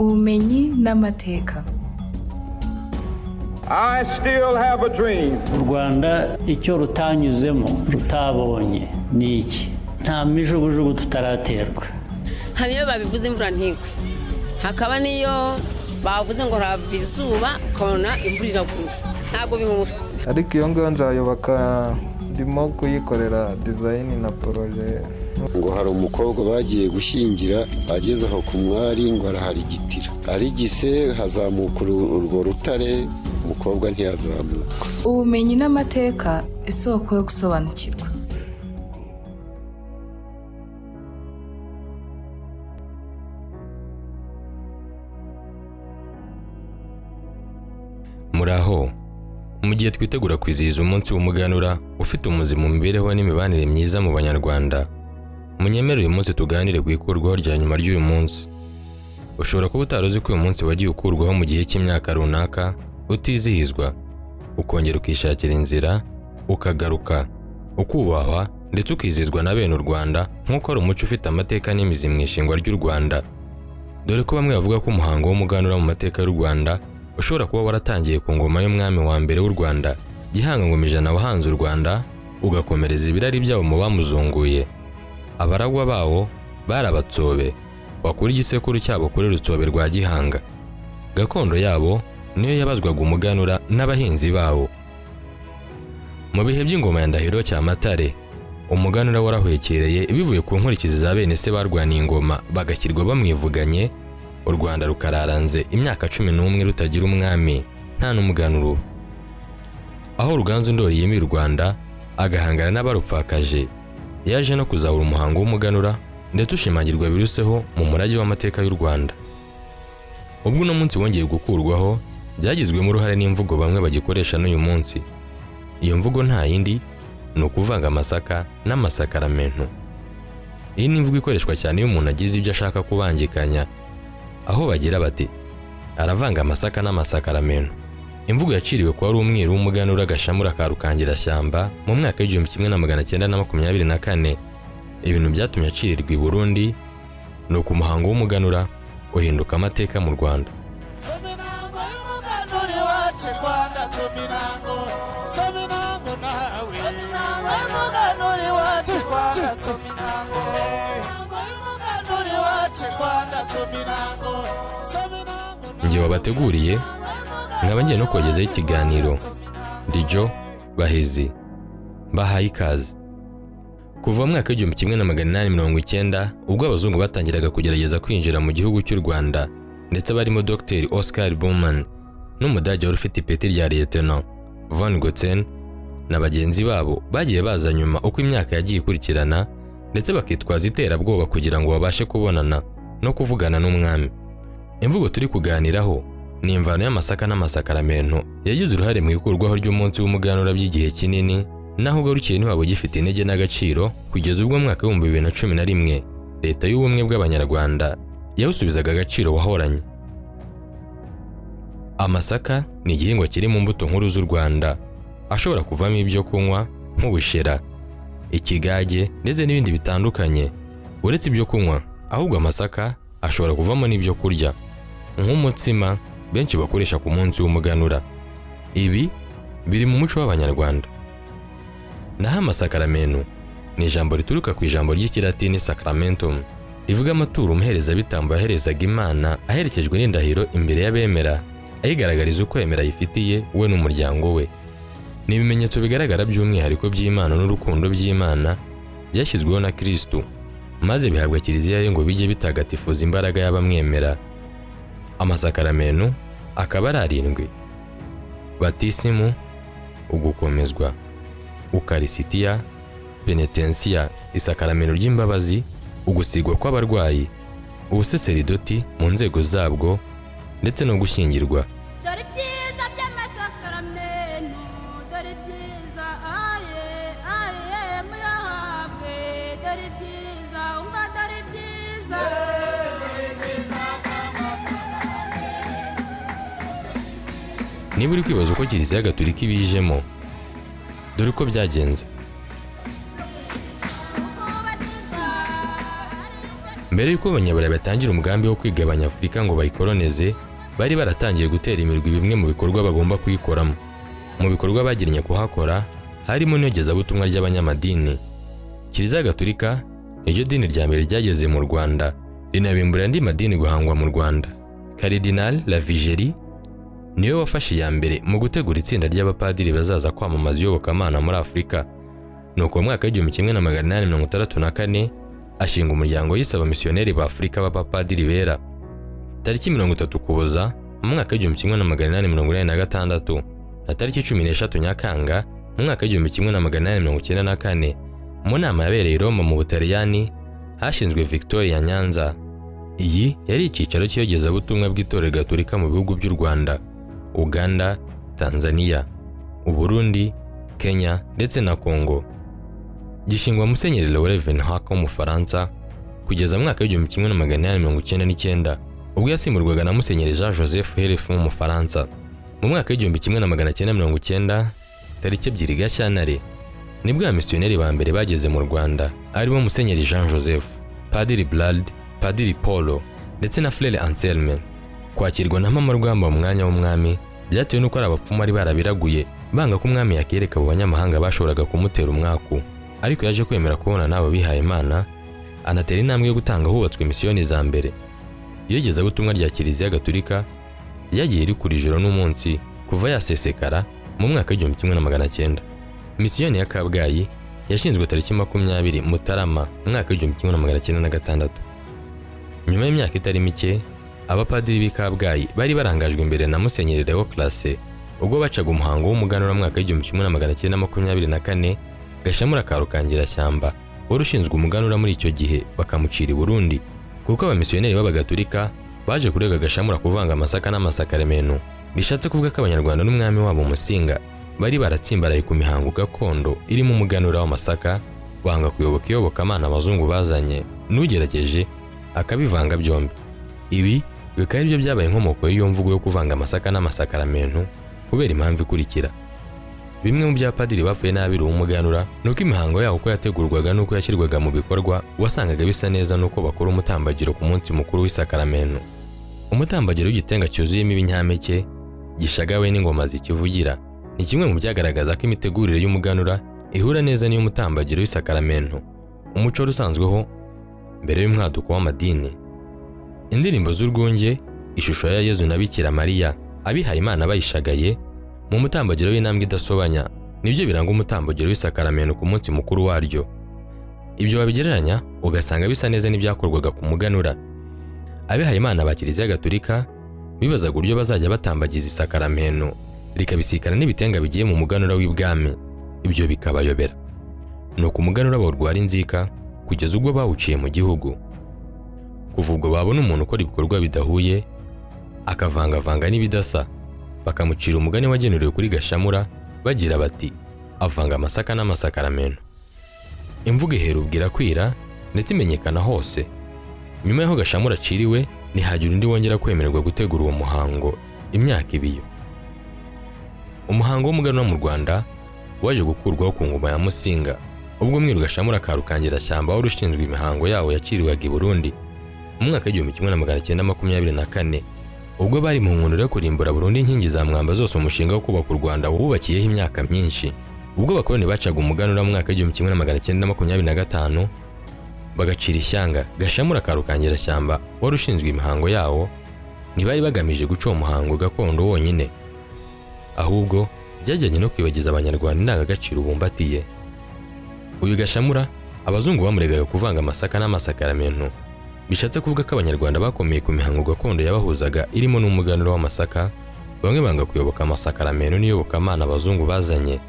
ubumenyi n'amateka. I still have a dream. U Rwanda icyo rutanyuzemo rutabonye ni iki? Nta mijugujugu tutaraterwa. Haniyo babivuze imvura ntigwe, hakaba niyo bavuze ngo hava izuba kona imvura iraguye, ntabwo bihura. Ariko iyo ngo nzayubaka ndimo kuyikorera design na projet. Ngo hari umukobwa bagiye gushyingira ageze aho ku mwari ngo araharigitira, arigise hazamuka urwo rutare, umukobwa ntiyazamuka. Ubumenyi n'amateka, isoko yo gusobanukirwa. Muraho, mu gihe twitegura kwizihiza umunsi w'umuganura ufite umuzi mu mibereho n'imibanire myiza mu Banyarwanda, munyemerere uyu munsi tuganire ku ikurwaho rya nyuma ry'uyu munsi. Ushobora kuba utaruzi ko uyu munsi wagiye ukurwaho mu gihe cy'imyaka runaka, utizihizwa, ukongera ukishakira inzira, ukagaruka, ukubahwa ndetse ukizihizwa na bene u Rwanda nk'uko ari umuco ufite amateka n'imizi mu ishingwa ry'u Rwanda. Dore ko bamwe bavuga ko umuhango w'umuganura mu mateka y'u Rwanda ushobora kuba waratangiye ku ngoma y'umwami wa mbere w'u Rwanda Gihanga Ngoma Ijana wahanze u Rwanda, ugakomereza ibirari byabo mu bamuzunguye. Abaragwa bawo bari abatsobe bakura igisekuru cyabo kuri Rutsobe rwa Gihanga. Gakondo yabo niyo yabazwaga umuganura n'abahinzi bawo. Mu bihe by'ingoma ya Ndahiro Cyamatare, umuganura warahwekereye bivuye ku nkurikizi za bene se barwaniye ingoma bagashyirwa bamwivuganye, u Rwanda rukararanze imyaka 11 rutagira umwami nta n'umuganura. Aho Ruganzu Ndori yimira u Rwanda agahangana n'abarupfakaje, yaje no kuzahura umuhango w'umuganura ndetse ushimangirwa biruseho mu murage w'amateka y'u Rwanda. Ubwo no munsi wongeye gukurwaho, byagizwemo uruhare n'imvugo bamwe bagikoresha n'uyu munsi. Iyo mvugo nta yindi ni ukuvanga amasaka n'amasakaramentu. Iyi ni imvugo ikoreshwa cyane iyo umuntu agize ibyo ashaka kubangikanya, aho bagira bati aravanga amasaka n'amasakaramentu. Imvugo yaciriwe ko ari umwiru w'umuganura Gashamura ka Rukangirashyamba mu mwaka w'1924. Ibintu byatumye acirirwa i Burundi, nuko umuhango w'umuganura uhinduka amateka mu Rwanda. Njye wabateguriye nkaba ngiye no kubagezaho ikiganiro. Ndi Joe Bahizi, bahaye ikaze. Kuva mu mwaka w'1890 ubwo abazungu batangiraga kugerageza kwinjira mu gihugu cy'u Rwanda, ndetse barimo Dr. Oscar Baumann n'umudage wari ufite ipeti rya Lieutenant von Gotzen na bagenzi babo bagiye baza nyuma uko imyaka yagiye ikurikirana, ndetse bakitwaza iterabwoba kugira ngo babashe kubonana no kuvugana n'umwami. Imvugo turi kuganiraho ni imvano y'amasaka n'amasakaramentu yagize uruhare mu ikurwaho ry'umunsi w'umuganura by'igihe kinini, naho ugarukiye ntiwaba ugifite intege n'agaciro kugeza ubwo mu mwaka w'2011 Leta y'Ubumwe bw'Abanyarwanda yawusubizaga agaciro wahoranye. Amasaka ni igihingwa kiri mu mbuto nkuru z'u Rwanda, ashobora kuvamo ibyo kunywa nk'ubushera, ikigage ndetse n'ibindi bitandukanye. Uretse ibyo kunywa, ahubwo amasaka ashobora kuvamo n'ibyo kurya nk'umutsima benshi bakoresha ku munsi w'umuganura. Ibi biri mu muco w'Abanyarwanda. Naho amasakaramentu ni ijambo rituruka ku ijambo ry'Ikilatini sacramentum, rivuga amaturo umuherezabitambo yaherezaga Imana aherekejwe n'indahiro imbere y'abemera, ayigaragariza uko yemera yifitiye we n'umuryango we. Ni ibimenyetso bigaragara by'umwihariko by'Imana n'urukundo by'Imana byashyizweho na Kristo, maze bihabwa Kiliziya ye ngo bijye bitagatifuza imbaraga y'abamwemera. Amasakaramentu akaba ari 7: batisimu, ugukomezwa, ukarisitiya, penetensiya isakaramento ry'imbabazi, ugusigwa kw'abarwayi, ubuseseridoti mu nzego zabwo, ndetse no gushyingirwa. Dore byiza by'amasakaramentu, dore byiza muyahabwe, dore byiza umva, dore byiza. Niba uri kwibaza uko Kiliziya Gatolika ibijemo, dore uko byagenze. mbere y'uko abanyaburayi batangira umugambi wo kwiga abanyafurika ngo bayikoloneze, bari baratangiye gutera imirwi bimwe mu bikorwa bagomba kuyikoramo. Mu bikorwa bagiriye kuhakora harimo n'iyogezabutumwa ry'abanyamadini. Kiliziya Gatolika niryo dini rya mbere ryageze mu Rwanda, rinabimbura andi madini guhangwa mu Rwanda. Cardinal Lavigeri niwe wafashe ya mbere mu gutegura itsinda ry'abapadiri bazaza kwamamaza iyobokamana muri Afurika. Nuko mu mwaka w'1864 ashinga umuryango yise abamisiyoneri ba Afurika b'abapadiri bera. Tariki 30 Ukuboza mu mwaka w'1886 na tariki 13 Nyakanga mu mwaka w'1894 mu nama yabereye i Roma mu Butaliyani hashinzwe Victoria Nyanza. Iyi yari icyicaro cy'iyogezabutumwa bw'itorero Gatolika mu bihugu by'u Rwanda, Uganda, Tanzania, Uburundi, Kenya ndetse na Kongo. Gishingwa Musenyeri Laurent Venhac w'Umufaransa kugeza mu mwaka w'1899 ubwo yasimburwaga na Musenyeri Jean Joseph Helef w'Umufaransa. Mu mwaka w'1990 tariki 2 Gashyantare nibwo abamisiyoneri ba mbere bageze mu Rwanda, aribo Musenyeri Jean Joseph, Padiri Blald, Padiri Paulo ndetse na Frere Anselme. Kwakirwa na Mama Rugamba mu mwanya w'umwami byatewe nuko ari abapfumu ari barabiraguye banga ko umwami yakereka abo banyamahanga bashoboraga kumutera umwaku, ariko yaje kwemera kubona nabo bihaye Imana, anatera intambwe yo gutanga hubatswe misiyoni za mbere. Iyogezabutumwa rya Kiliziya Gatolika ryagiye rikura ijoro n'umunsi kuva yasesekara mu mwaka w'1900. Misiyoni ya Kabgayi yashinzwe tariki 20 Mutarama mu mwaka w'1996. Nyuma y'imyaka itari mike abapadiri b'i Kabgayi bari barangajwe imbere na Musenyeri Leo Classe ubwo bacaga umuhango w'umuganura mu mwaka w'1924. Gashamura ka Rukangirashyamba wari ushinzwe umuganura muri icyo gihe bakamucira i Burundi kuko abamisiyoneri b'abagatolika baje kurega Gashamura kuvanga amasaka n'amasakaramentu. Bishatse kuvuga ko abanyarwanda n'umwami wabo Musinga bari baratsimbaraye ku mihango gakondo irimo umuganura w'amasaka, banga kuyoboka iyobokamana abazungu bazanye, n'ugerageje akabivanga byombi. Ibi bikaba ibyo byabaye inkomoko y'iyo mvugo yo kuvanga amasaka n'amasakaramentu kubera impamvu ikurikira. Bimwe mu byapadiri bapfuye n'abiru umuganura nuko imihango yawo uko yategurwaga nuko yashyirwaga mu bikorwa wasangaga bisa neza nuko bakora umutambagiro ku munsi mukuru w'isakaramento. Umutambagiro w'igitenga cyuzuyemo ibinyampeke gishagawe n'ingoma zikivugira ni kimwe mu byagaragaza ko imitegurire y'umuganura ihura neza n'iyo mutambagiro w'isakaramento, umuco rusanzweho mbere y'umwaduko w'amadini. Indirimbo z'urwunge, ishusho ya Yezu na Bikira Mariya, abihaye Imana bayishagaye mu mutambagiro w'intambwe idasobanya nibyo biranga umutambagiro w'isakaramento ku munsi mukuru waryo. Ibyo wabigereranya ugasanga bisa neza n'ibyakorwaga ku muganura. Abihaye Imana ba Kiliziya Gatolika bibazaga uburyo bazajya batambagiza isakaramento rikabisikana n'ibitenga bigiye mu muganura w'ibwami, ibyo bikabayobera. Nuko umuganura bawurwara inzika kugeza ubwo bawuciye mu gihugu. Kuva ubwo babona umuntu ukora ibikorwa bidahuye akavangavanga n'ibidasa, bakamucira umugani wagenuriwe kuri Gashamura bagira bati avanga amasaka n'amasakaramentu. Imvugo iherubwira kwira ndetse imenyekana hose. Nyuma y'aho Gashamura aciriwe ntihagira undi wongera kwemererwa gutegura uwo muhango imyaka ibiyo. Umuhango w'umuganura mu Rwanda waje gukurwaho ku ngoma ya Musinga ubwo Mwiru Gashamura ka Rukangirashyamba wari ushinzwe imihango yawo yaciriwaga i Burundi mu mwaka w'1924 ubwo bari mu nkunuro yo kurimbura Burundi inkingi za mwamba zose. Umushinga wo kubaka u Rwanda wubakiyeho imyaka myinshi. Ubwo abakoloni bacaga umuganura mu mwaka w'1925 bagacira ishyanga Gashamura ka Rukangirashyamba wari ushinzwe imihango yawo, ntibari bagamije guca umuhango gakondo wonyine, ahubwo byajyanye no kwibagiza abanyarwanda indangagaciro ubumbatiye. Uyu Gashamura abazungu bamuregaga kuvanga amasaka n'amasakaramentu. Bishatse kuvuga ko abanyarwanda bakomeye ku mihango gakondo yabahuzaga irimo n'umuganura w'amasaka, bamwe banga kuyoboka amasakaramentu n'iyobokamana abazungu bazanye,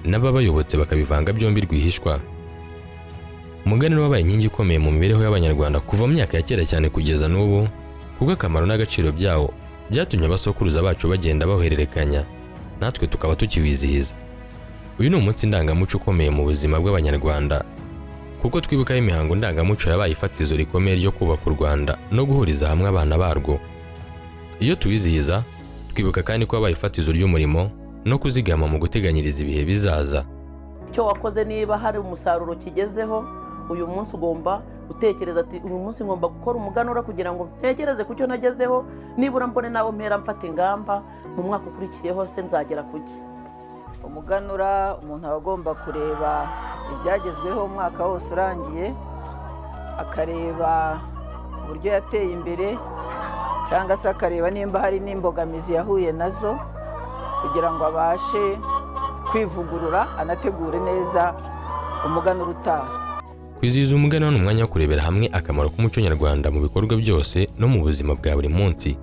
n'ababayobotse bakabivanga byombi rwihishwa. Umuganura wabaye inkingi ikomeye mu mibereho y'abanyarwanda kuva mu myaka ya kera cyane kugeza n'ubu, kuko akamaro n'agaciro byawo byatumye abasokuruza bacu bagenda bahererekanya, natwe tukaba tukiwizihiza. Uyu ni umunsi ndangamuco ukomeye mu buzima bw'abanyarwanda, kuko twibukaho imihango ndangamuco yabaye ifatizo rikomeye ryo kubaka u Rwanda no guhuriza hamwe abana barwo. Iyo tuwizihiza twibuka kandi ko yabaye ifatizo ry'umurimo no kuzigama mu guteganyiriza ibihe bizaza. Icyo wakoze niba hari umusaruro kigezeho, uyu munsi ugomba utekereza ati uyu munsi ngomba gukora umuganura kugira ngo ntekereze ku cyo nagezeho, nibura mbone nawe mpera mfata ingamba mu mwaka ukurikiyeho se nzagera kuki. Umuganura umuntu aba agomba kureba ibyagezweho umwaka wose urangiye, akareba uburyo yateye imbere cyangwa se akareba nimba hari n'imbogamizi yahuye nazo kugira ngo abashe kwivugurura anategure neza umuganura utaha. Kwizihiza umuganura ni umwanya wo kurebera hamwe akamaro k'umuco nyarwanda mu bikorwa byose no mu buzima bwa buri munsi.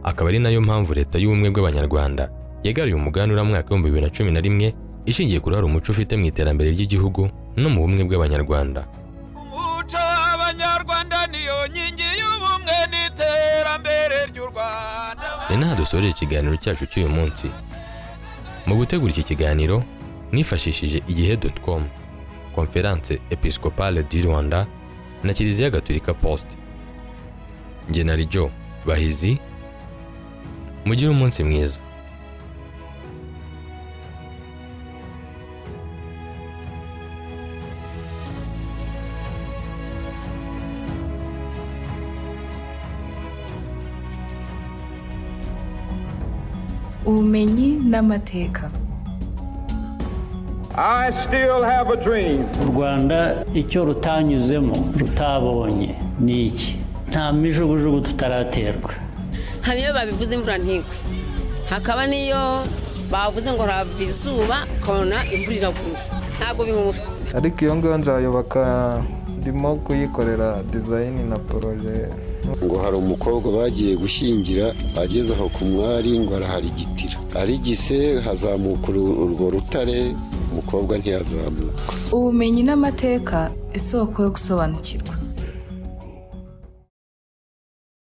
Akaba ari nayo mpamvu leta y'ubumwe bw'abanyarwanda yagaruye umuganura mu mwaka wa 2011 ishingiye kuri umuco ufite mu iterambere ry'igihugu no mu bumwe bw'abanyarwanda. Umuco w'abanyarwanda niyo nkingi y'ubumwe n'iterambere ry'u Rwanda. Ni naho dusoreje ikiganiro cyacu cy'uyu munsi. Mu gutegura iki kiganiro mwifashishije igihe.com, Conference Episcopale du Rwanda na Kiliziya Gatolika Post. Njye na Joe Bahizi, mugire umunsi mwiza. ubumenyi n'amateka. I still have a dream. U Rwanda icyo rutanyuzemo rutabonye ni iki? Nta mijugujugu tutaraterwa. Hari iyo babivuze imvura ntigwe, hakaba niyo bavuze ngo hava izuba ukabona imvura iraguye, ntabwo bihumura. Ariko iyo ngiyo nzayubaka, ndimo kuyikorera design na proje. Ngo hari umukobwa bagiye gushyingira, ageze aho ku mwari ngo araharigitira, arigise hazamuka urwo rutare, umukobwa ntiyazamuka. Ubumenyi n'amateka, isoko yo gusobanukirwa.